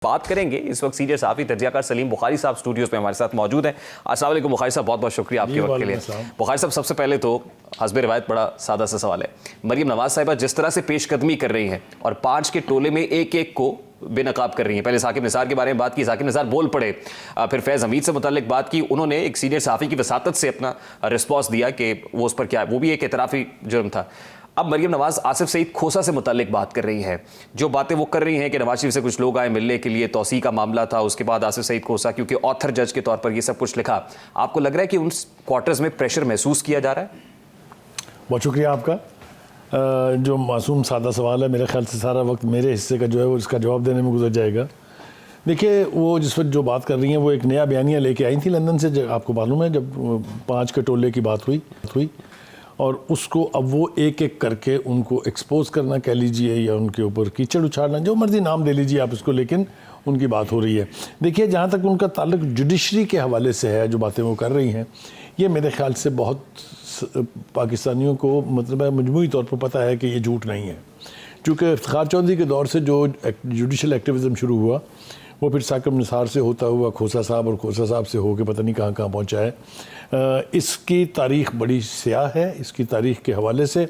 بات کریں گے اس وقت سینئر صحافی تجزیہ کار سلیم بخاری صاحب اسٹوڈیوز میں ہمارے ساتھ موجود ہیں. السلام علیکم بخاری صاحب, بہت بہت شکریہ آپ کے وقت کے لیے. بخاری صاحب, سب سے پہلے تو حسب روایت بڑا سادہ سا سوال ہے. مریم نواز صاحبہ جس طرح سے پیش قدمی کر رہی ہیں اور 5 کے ٹولے میں ایک ایک کو بے نقاب کر رہی ہیں. پہلے ثاقب نثار کے بارے میں بات کی, ثاقب نثار بول پڑے, پھر فیض حمید سے متعلق بات کی, انہوں نے ایک سینئر صحافی کی وساطت سے اپنا رسپانس دیا کہ وہ اس پر کیا ہے, وہ بھی ایک اعترافی جرم تھا. اب مریم نواز آصف سعید کھوسہ سے متعلق بات کر رہی ہے. جو باتیں وہ کر رہی ہیں کہ نواز شریف سے کچھ لوگ آئے ملنے کے لیے, توسیع کا معاملہ تھا, اس کے بعد آصف سعید کھوسہ کیونکہ آتھر جج کے طور پر یہ سب کچھ لکھا, آپ کو لگ رہا ہے کہ ان کوارٹرز میں پریشر محسوس کیا جا رہا ہے؟ بہت شکریہ آپ کا. جو معصوم سادہ سوال ہے, میرے خیال سے سارا وقت میرے حصے کا جو ہے وہ اس کا جواب دینے میں گزر جائے گا. دیکھیے, وہ جس وقت جو بات کر رہی ہیں وہ ایک نیا بیانیہ لے کے آئی تھی لندن سے, آپ کو معلوم ہے, جب 5 کے ٹولے کی بات ہوئی اور اس کو اب وہ ایک ایک کر کے ان کو ایکسپوز کرنا کہہ لیجئے یا ان کے اوپر کیچڑ اچھالنا, جو مرضی نام دے لیجئے آپ اس کو, لیکن ان کی بات ہو رہی ہے. دیکھیے, جہاں تک ان کا تعلق جوڈیشری کے حوالے سے ہے, جو باتیں وہ کر رہی ہیں, یہ میرے خیال سے بہت پاکستانیوں کو مطلب ہے مجموعی طور پر پتہ ہے کہ یہ جھوٹ نہیں ہے. چونکہ افتخار چودھری کے دور سے جو جوڈیشل ایکٹیویزم شروع ہوا وہ پھر ثاقب نثار سے ہوتا ہوا کھوسہ صاحب, اور کھوسہ صاحب سے ہو کے پتہ نہیں کہاں کہاں پہنچا ہے. اس کی تاریخ بڑی سیاہ ہے. اس کی تاریخ کے حوالے سے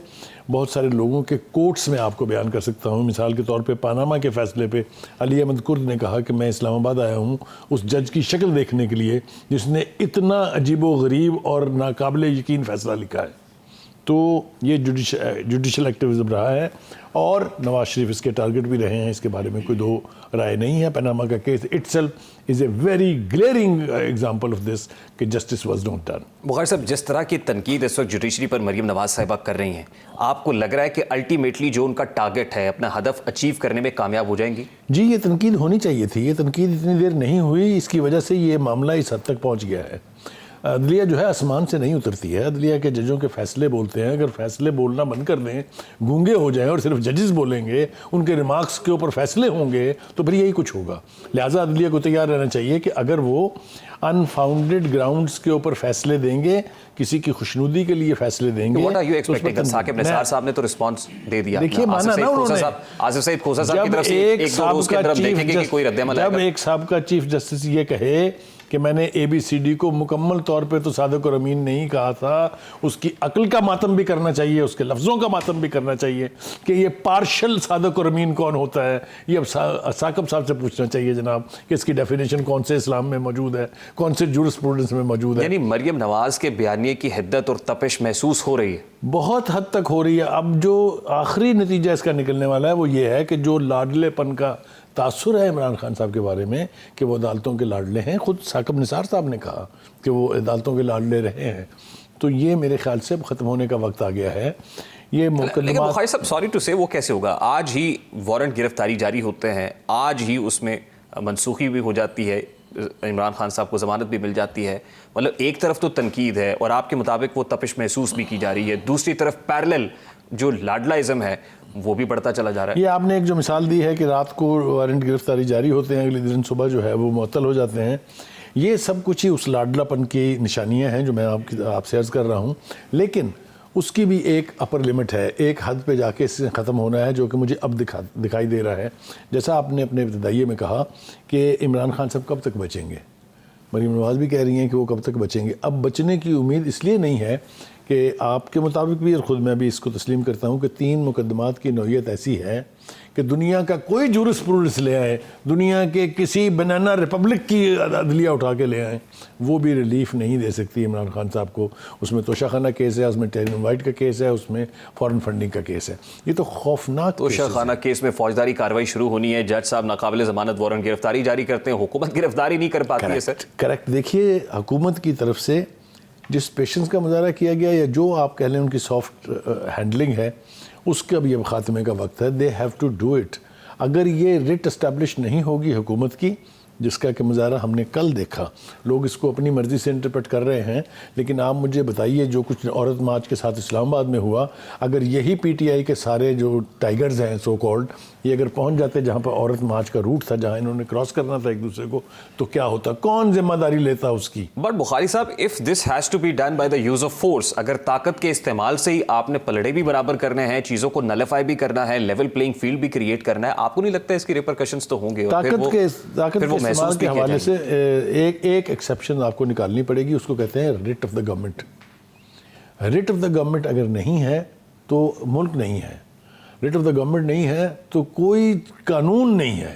بہت سارے لوگوں کے کوٹس میں آپ کو بیان کر سکتا ہوں. مثال کے طور پہ پاناما کے فیصلے پہ علی احمد کرد نے کہا کہ میں اسلام آباد آیا ہوں اس جج کی شکل دیکھنے کے لیے جس نے اتنا عجیب و غریب اور ناقابل یقین فیصلہ لکھا ہے. تو یہ جوڈیشل ایکٹیویزم رہا ہے, اور نواز شریف اس کے ٹارگٹ بھی رہے ہیں, اس کے بارے میں کوئی دو رائے نہیں ہے. پاناما کا case itself is a very glaring example of this کہ justice was not done. بخاری صاحب, جس طرح کی تنقید اس وقت جوڈیشری پر مریم نواز صاحبہ کر رہی ہیں, آپ کو لگ رہا ہے کہ الٹیمیٹلی جو ان کا ٹارگٹ ہے اپنا ہدف اچیو کرنے میں کامیاب ہو جائیں گی؟ جی, یہ تنقید ہونی چاہیے تھی. یہ تنقید اتنی دیر نہیں ہوئی, اس کی وجہ سے یہ معاملہ اس حد تک پہنچ گیا ہے. عدلیہ جو ہے آسمان سے نہیں اترتی ہے. عدلیہ کے ججوں کے فیصلے بولتے ہیں, اگر فیصلے بولنا بند کر دیں, گونگے ہو جائیں اور صرف ججز بولیں گے, ان کے ریمارکس کے اوپر فیصلے ہوں گے, تو پھر یہی کچھ ہوگا. لہٰذا عدلیہ کو تیار رہنا چاہیے کہ اگر وہ انفاؤنڈڈ گراؤنڈز کے اوپر فیصلے دیں گے, کسی کی خوشنودی کے لیے فیصلے دیں گے. What are you expecting? Saqib Nisar صاحب نے تو رسپانس دے دیا. دیکھیے, مانا نا انہوں نے, آصف سعید کھوسہ صاحب کی طرف سے ایک دو روز کے اندر دیکھیں گے کہ کوئی رد عمل آئے گا. جب ایک سابقہ چیف جسٹس یہ کہے کہ میں نے ABCD کو مکمل طور پہ تو صادق اور امین نہیں کہا تھا, اس کی عقل کا ماتم بھی کرنا چاہیے, اس کے لفظوں کا ماتم بھی کرنا چاہیے کہ یہ پارشل صادق اور امین کون ہوتا ہے. یہ اب ثاقب صاحب سے پوچھنا چاہیے جناب کہ اس کی ڈیفینیشن کون سے اسلام میں موجود ہے, کون سے جورسپروڈنس میں موجود ہے. یعنی مریم نواز کے بیانیے کی حدت اور تپش محسوس ہو رہی ہے, بہت حد تک ہو رہی ہے. اب جو آخری نتیجہ اس کا نکلنے والا ہے وہ یہ ہے کہ جو لاڈلے پن کا تاثر ہے عمران خان صاحب کے بارے میں کہ وہ عدالتوں کے لاڈلے ہیں, خود ثاقب نثار صاحب نے کہا کہ وہ عدالتوں کے لاڈلے رہے ہیں, تو یہ میرے خیال سے ختم ہونے کا وقت آ گیا ہے. یہ لیکن بخاری صاحب, سوری ٹو سے, وہ کیسے ہوگا؟ آج ہی وارنٹ گرفتاری جاری ہوتے ہیں, آج ہی اس میں منسوخی بھی ہو جاتی ہے, عمران خان صاحب کو ضمانت بھی مل جاتی ہے. مطلب ایک طرف تو تنقید ہے اور آپ کے مطابق وہ تپش محسوس بھی کی جا رہی ہے, دوسری طرف پیرلل جو لاڈلائزم ہے وہ بھی بڑھتا چلا جا رہا ہے. یہ آپ نے ایک جو مثال دی ہے کہ رات کو وارنٹ گرفتاری جاری ہوتے ہیں, اگلے دن صبح جو ہے وہ معطل ہو جاتے ہیں, یہ سب کچھ ہی اس لاڈلا پن کی نشانیاں ہیں جو میں آپ سے عرض کر رہا ہوں. لیکن اس کی بھی ایک اپر لمٹ ہے, ایک حد پہ جا کے اس سے ختم ہونا ہے, جو کہ مجھے اب دکھائی دے رہا ہے. جیسا آپ نے اپنے ابتدائیے میں کہا کہ عمران خان صاحب کب تک بچیں گے, مریم نواز بھی کہہ رہی ہیں کہ وہ کب تک بچیں گے. اب بچنے کی امید اس لیے نہیں ہے کہ آپ کے مطابق بھی, اور خود میں بھی اس کو تسلیم کرتا ہوں کہ 3 مقدمات کی نوعیت ایسی ہے کہ دنیا کا کوئی جورسپروڈنس لے آئے, دنیا کے کسی بنانا ریپبلک کی عدلیہ اٹھا کے لے آئیں, وہ بھی ریلیف نہیں دے سکتی عمران خان صاحب کو. اس میں توشہ خانہ کیس ہے, اس میں ٹیرن وائٹ کا کیس ہے, اس میں فارن فنڈنگ کا کیس ہے. یہ تو خوفناک. توشہ خانہ کیس میں فوجداری کارروائی شروع ہونی ہے, جج صاحب ناقابل ضمانت وارنٹ گرفتاری جاری کرتے ہیں, حکومت گرفتاری نہیں کر پاتی ہے. سر کریکٹ. دیکھیے, حکومت کی طرف سے جس پیشنس کا مظاہرہ کیا گیا, یا جو آپ کہہ لیں ان کی سافٹ ہینڈلنگ ہے, اس کا بھی اب خاتمے کا وقت ہے. They have to do it. اگر یہ ریٹ اسٹیبلش نہیں ہوگی حکومت کی جس کا کہ مظاہرہ ہم نے کل دیکھا. لوگ اس کو اپنی مرضی سے انٹرپریٹ کر رہے ہیں, لیکن آپ مجھے بتائیے جو کچھ عورت مارچ کے ساتھ اسلام آباد میں ہوا, اگر یہی پی ٹی آئی کے سارے جو ٹائیگرز ہیں سو کالڈ, یہ اگر پہنچ جاتے جہاں پر عورت مارچ کا روٹ تھا, جہاں انہوں نے کراس کرنا تھا ایک دوسرے کو, تو کیا ہوتا؟ کون ذمہ داری لیتا اس کی؟ بٹ بخاری صاحب, if this has to be done by the use of force, اگر طاقت کے استعمال سے ہی آپ نے پلڑے بھی برابر کرنے ہیں, چیزوں کو نلیفائی بھی کرنا ہے, لیول پلینگ فیلڈ بھی کریٹ کرنا ہے, آپ کو نہیں لگتا ہے اس کی ریپرکشنز تو ہوں گے؟ طاقت کے استعمال کے حوالے سے ایک ایکسیپشن آپ کو نکالنی پڑے گی, اس کو کہتے ہیں rate of the government. Rate of the government اگر نہیں ہے تو ملک نہیں ہے. ریٹ آف دا گورنمنٹ نہیں ہے تو کوئی قانون نہیں ہے.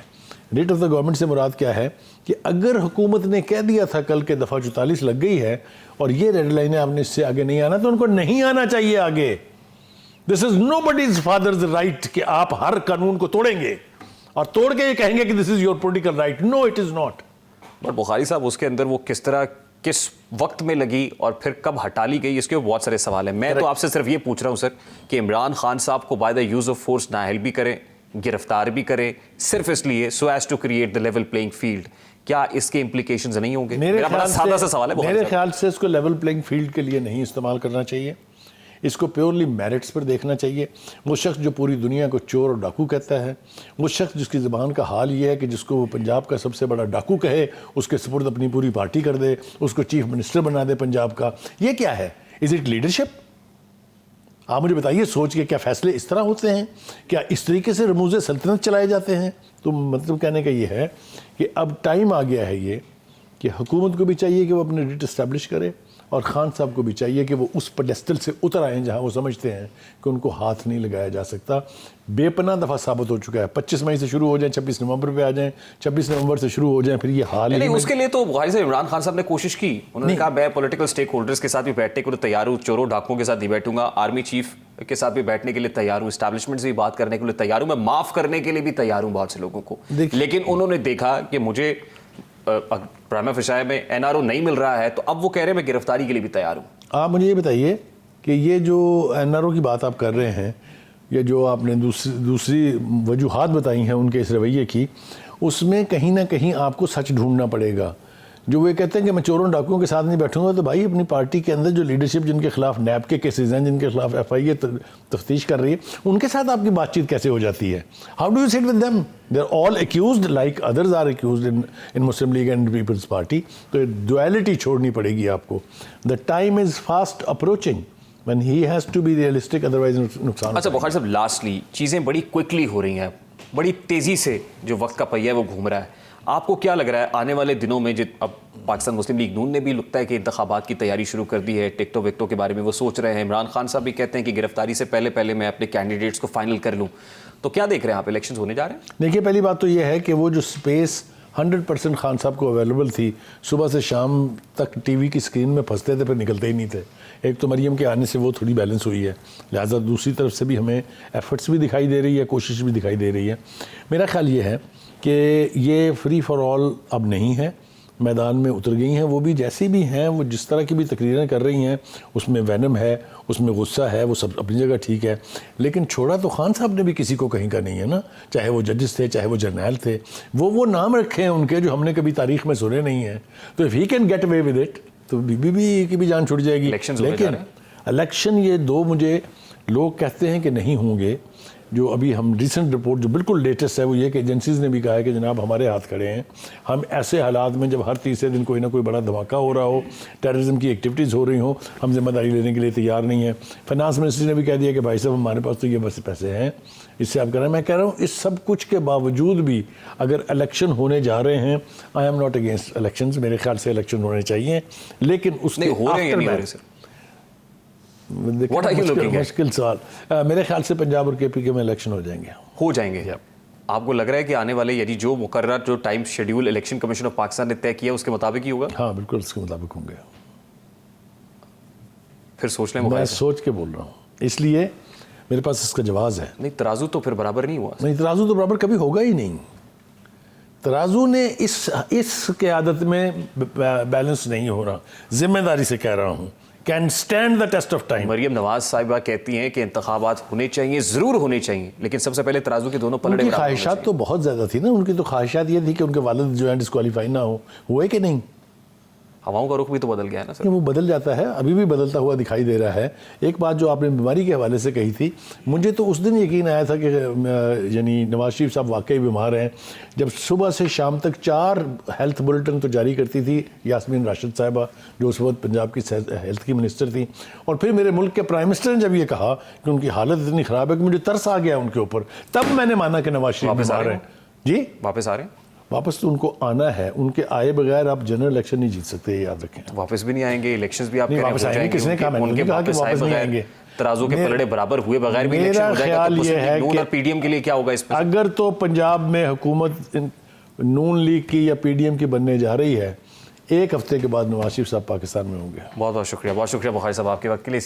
ریٹ آف دا گورنمنٹ سے مراد کیا ہے کہ اگر حکومت نے کہہ دیا تھا کل کے دفعہ 44 لگ گئی ہے اور یہ ریڈ لائن ہے, آپ نے اس سے آگے نہیں آنا, تو ان کو نہیں آنا چاہیے آگے. دس از نو بڈیز فادرز رائٹ کہ آپ ہر قانون کو توڑیں گے اور توڑ کے یہ کہیں گے کہ this is your political right. No, it is not. But Bukhari صاحب, اس کے اندر وہ کس طرح کس وقت میں لگی اور پھر کب ہٹا لی گئی, اس کے بہت سارے سوال ہیں. میں تو آپ سے صرف یہ پوچھ رہا ہوں سر کہ عمران خان صاحب کو by the use of force نااہل بھی کریں, گرفتار بھی کریں, صرف اس لیے so as to create the level playing field, کیا اس کے امپلیکیشنز نہیں ہوں گے؟ میرا بڑا سادہ سا سوال ہے. میرے خیال سے اس کو لیول پلینگ فیلڈ کے لیے نہیں استعمال کرنا چاہیے, اس کو پیورلی میرٹس پر دیکھنا چاہیے. وہ شخص جو پوری دنیا کو چور اور ڈاکو کہتا ہے, وہ شخص جس کی زبان کا حال یہ ہے کہ جس کو وہ پنجاب کا سب سے بڑا ڈاکو کہے, اس کے سپرد اپنی پوری پارٹی کر دے, اس کو چیف منسٹر بنا دے پنجاب کا, یہ کیا ہے؟ Is it leadership? آپ مجھے بتائیے سوچ کے, کیا فیصلے اس طرح ہوتے ہیں؟ کیا اس طریقے سے رموز سلطنت چلائے جاتے ہیں؟ تو مطلب کہنے کا یہ ہے کہ اب ٹائم آ گیا ہے یہ کہ حکومت کو بھی چاہیے کہ وہ اپنے ریٹ اسٹیبلش کرے, اور خان صاحب کو بھی چاہیے کہ وہ اس پیڈسٹل سے اتر آئیں جہاں وہ سمجھتے ہیں کہ ان کو ہاتھ نہیں لگایا جا سکتا. بے پناہ دفعہ ثابت ہو چکا ہے. 25 مئی سے شروع ہو جائیں, 26 نومبر پہ آ جائیں, 26 نومبر سے شروع ہو جائیں, پھر یہ حال نہیں. اس کے لیے تو بخاری صاحب عمران خان صاحب نے کوشش کی, انہوں نے کہا میں پولیٹیکل سٹیک ہولڈرز کے ساتھ بھی بیٹھنے کے لیے تیار ہوں, چوروں ڈاکوؤں کے ساتھ نہیں بیٹھوں گا, آرمی چیف کے ساتھ بھی بیٹھنے کے لیے تیار ہوں, اسٹیبلشمنٹ سے بھی بات کرنے کے لیے تیار ہوں, میں معاف کرنے کے لیے بھی تیار ہوں بہت سے لوگوں کو. لیکن انہوں نے دیکھا کہ مجھے پرائما فیشائی میں این آر او نہیں مل رہا ہے, تو اب وہ کہہ رہے ہیں میں گرفتاری کے لیے بھی تیار ہوں. آپ مجھے یہ بتائیے کہ یہ جو این آر او کی بات آپ کر رہے ہیں, یا جو آپ نے دوسری وجوہات بتائی ہیں ان کے اس رویے کی, اس میں کہیں نہ کہیں آپ کو سچ ڈھونڈنا پڑے گا. جو وہ کہتے ہیں کہ میں چوروں ڈاکوؤں کے ساتھ نہیں بیٹھوں گا, تو بھائی اپنی پارٹی کے اندر جو لیڈرشپ جن کے خلاف نیب کے کیسز ہیں, جن کے خلاف ایف آئی اے تفتیش کر رہی ہے, ان کے ساتھ آپ کی بات چیت کیسے ہو جاتی ہے؟ How do you sit with them? They are all accused like others are accused in Muslim League and Peoples Party. تو ڈویلٹی چھوڑنی پڑے گی آپ کو. The time is fast approaching when he has to be realistic, otherwise نقصان. اچھا بخاری صاحب, لاسٹلی چیزیں بڑی کوئکلی ہو رہی ہیں, بڑی تیزی سے جو وقت کا پہیہ ہے وہ گھوم رہا ہے. آپ کو کیا لگ رہا ہے آنے والے دنوں میں, اب پاکستان مسلم لیگ نون نے بھی لگتا ہے کہ انتخابات کی تیاری شروع کر دی ہے, ٹکٹو وکٹو کے بارے میں وہ سوچ رہے ہیں, عمران خان صاحب بھی کہتے ہیں کہ گرفتاری سے پہلے میں اپنے کینڈیڈیٹس کو فائنل کر لوں, تو کیا دیکھ رہے ہیں آپ, الیکشنز ہونے جا رہے ہیں؟ دیکھیے, پہلی بات تو یہ ہے کہ وہ جو سپیس 100% خان صاحب کو اویلیبل تھی, صبح سے شام تک ٹی وی کی اسکرین میں پھنستے تھے, پھر نکلتے ہی نہیں تھے. ایک تو مریم کے آنے سے وہ تھوڑی بیلنس ہوئی ہے, لہٰذا دوسری طرف سے بھی ہمیں ایفرٹس بھی دکھائی دے رہی ہے, کوشش بھی دکھائی دے رہی ہے. میرا خیال یہ ہے کہ یہ فری فار آل اب نہیں ہے, میدان میں اتر گئی ہیں. وہ بھی جیسی بھی ہیں, وہ جس طرح کی بھی تقریریں کر رہی ہیں, اس میں وینم ہے, اس میں غصہ ہے, وہ سب اپنی جگہ ٹھیک ہے, لیکن چھوڑا تو خان صاحب نے بھی کسی کو کہیں کا نہیں ہے نا. چاہے وہ ججز تھے, چاہے وہ جرنیل تھے, وہ نام رکھے ہیں ان کے جو ہم نے کبھی تاریخ میں سنے نہیں ہیں. تو if he can get away with it, تو بی بی کی بھی جان چھوٹ جائے گی. لیکن الیکشن یہ دو مجھے لوگ کہتے ہیں کہ نہیں ہوں گے. جو ابھی ہم ریسنٹ رپورٹ جو بالکل لیٹسٹ ہے وہ یہ کہ ایجنسیز نے بھی کہا ہے کہ جناب ہمارے ہاتھ کھڑے ہیں, ہم ایسے حالات میں جب ہر تیسرے دن کوئی نہ کوئی بڑا دھماکہ ہو رہا ہو, ٹیررزم کی ایکٹیویٹیز ہو رہی ہوں, ہم ذمہ داری لینے کے لیے تیار نہیں ہیں. فائنانس منسٹری نے بھی کہہ دیا کہ بھائی صاحب ہمارے پاس تو یہ بس پیسے ہیں, اس سے آپ کہہ رہے ہیں. میں کہہ رہا ہوں اس سب کچھ کے باوجود بھی اگر الیکشن ہونے جا رہے ہیں, I am not against elections, میرے خیال سے الیکشن ہونے چاہیے, لیکن اس کے مشکل سوال. میرے خیال سے پنجاب اور کے پی کے میں الیکشن ہو جائیں گے. آپ کو لگ رہا ہے کہ آنے والے یعنی جو مقررہ جو time schedule election commission of Pakistan نے طے کیا اس کے مطابق ہی ہوگا؟ ہاں بالکل اس کے مطابق ہوں گے. پھر سوچ لیں, میں سوچ کے بول رہا ہوں, اس لیے میرے پاس اس کا جواز ہے. نہیں, ترازو تو پھر برابر نہیں ہوا. نہیں, ترازو تو برابر کبھی ہوگا ہی نہیں. ترازو نے اس قیادت میں بیلنس نہیں ہو رہا. ذمہ داری سے کہہ رہا ہوں can stand the test of time. Maryam Nawaz صاحبہ کہتی ہیں کہ انتخابات ہونے چاہیے، ضرور ہونے چاہیے، لیکن سب سے پہلے ترازو کے دونوں پلڑے ان کی برابر ہونے خواہشات تو بہت زیادہ تھی نا، ان کی تو خواہشات یہ تھی کہ ان کے والد جو ہیں ڈسکوالیفائی نہ ہو، ہوئے کہ نہیں؟ ہواؤں کا رخ بھی تو بدل گیا ہے نا سر. وہ بدل جاتا ہے، ابھی بھی بدلتا ہوا دکھائی دے رہا ہے. ایک بات جو آپ نے بیماری کے حوالے سے کہی تھی، مجھے تو اس دن یقین آیا تھا کہ یعنی نواز شریف صاحب واقعی بیمار ہیں جب صبح سے شام تک 4 ہیلتھ بلٹن تو جاری کرتی تھی یاسمین راشد صاحبہ جو اس وقت پنجاب کی ہیلتھ کی منسٹر تھی، اور پھر میرے ملک کے پرائم منسٹر نے جب یہ کہا کہ ان کی حالت اتنی خراب ہے کہ مجھے ترس آ گیا ان کے اوپر، تب میں نے مانا کہ نواز شریف بیمار ہیں. جی واپس آ رہے ہیں؟ واپس تو ان کو آنا ہے، ان کے آئے بغیر آپ جنرل الیکشن نہیں جیت سکتے، یہ یاد رکھیں. واپس بھی نہیں آئیں گے، الیکشنز بھی آپ نہیں کہہ رہے واپس ہو آئیں گے، جائیں کس نے کہا؟ میں ان کے نے کہا کہ واپس آئے واپس نہیں بغیر آئیں گے. ترازو کے پلڑے برابر ہوئے بغیر بھی الیکشن ہو جائے گا تو نون اور پی ڈی ایم کے لیے کیا ہوگا اس پہ؟ اگر تو پنجاب میں حکومت نون لیگ کی یا پی ڈی ایم کی بننے جا رہی ہے، 1 ہفتے کے بعد نواز شریف صاحب پاکستان میں ہوں گے. بہت بہت شکریہ، بہت شکریہ بخاری صاحب آپ کے وقت کے لیے.